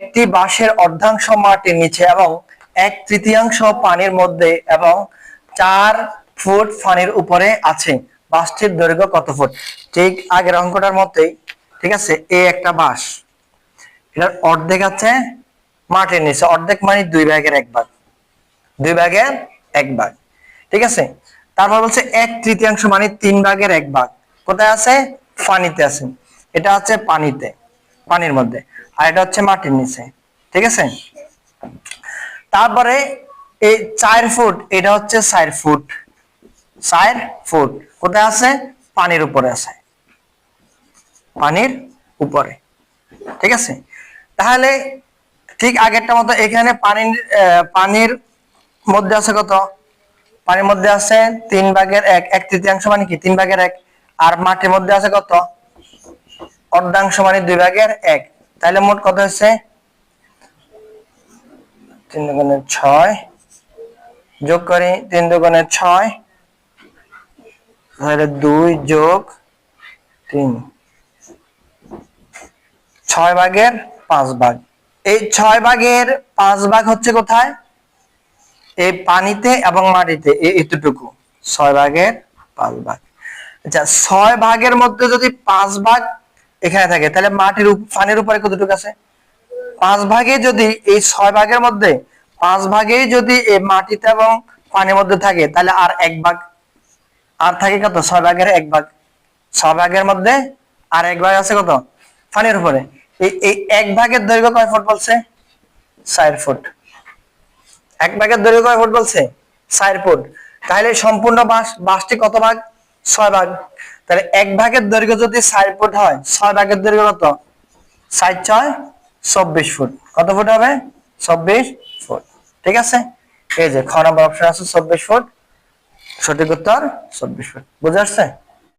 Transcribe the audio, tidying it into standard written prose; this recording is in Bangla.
একটি বাঁশের অর্ধাংশ মাটির নিচে এবং 1/3 পানির মধ্যে এবং 4 ফুট পানির উপরে আছে। বাঁশটির দৈর্ঘ্য কত ফুট? ঠিক আগের অঙ্কটার মতোই, ঠিক আছে। এই একটা বাঁশ, এটার অর্ধেক আছে মাটির নিচে, অর্ধেক মানে 2/1 ভাগ, 2/1 ভাগ, ঠিক আছে। তারপর বলছে 1/3 মানে 3/1 ভাগ কোথায় আছে? পানিতে আছে। এটা হচ্ছে পানিতে, পানির মধ্যে, আর এটা হচ্ছে মাটির নিচে, ঠিক আছে। তারপরে এই 4 ফুট, এটা হচ্ছে 4 ফুট, 4 ফুট কোথায় আছে? পানির উপরে আছে, পানির উপরে, ঠিক আছে। তাহলে ঠিক আগেরটা মতো এখানে পানির মধ্যে আছে কত? পানির মধ্যে আছে 3/1, 1/3 মানে কি 3/1, আর মাটির মধ্যে আছে কত? অর্ধাংশ মানে 2/1। তাহলে মোট কত হচ্ছে? 3 × 6, যোগ করি 3 × 6, তাহলে 2 + 3, 6/5 এই 6/5 হচ্ছে কোথায়? এই পানিতে এবং মাটিতে, এতটুকু 6/5। আচ্ছা, 6 ভাগের মধ্যে যদি 5 ভাগ এখানে থাকে, তাহলে পানির উপরে কতটুকু আছে? 5 ভাগে যদি এই 6 ভাগের মধ্যে 5 ভাগেই যদি এই মাটিতে এবং পানির মধ্যে থাকে, তাহলে আর 1 ভাগ, আর থাকে কত? 6/1 ভাগ। 6 ভাগের মধ্যে আর 1 ভাগ আছে কত? পানির উপরে। এই 1 ভাগের দৈর্ঘ্য কয় ফুট বলছে? 4 ফুট। 1 ভাগের দৈর্ঘ্য কয় ফুট বলছে? 4 ফুট। তাহলে সম্পূর্ণ বাঁশটি কত ভাগ? 6 ভাগ। তাহলে 1 ভাগের দৈর্ঘ্য যদি 4 ফুট হয়, 6 ভাগের দৈর্ঘ্য কত? 4 × 6 = 24 ফুট। কত ফুট হবে? 24 ফুট, ঠিক আছে। এই যে খ নম্বর অপশন আছে 24 ফুট, সঠিক উত্তর 24 ফুট। বুঝা আসছে?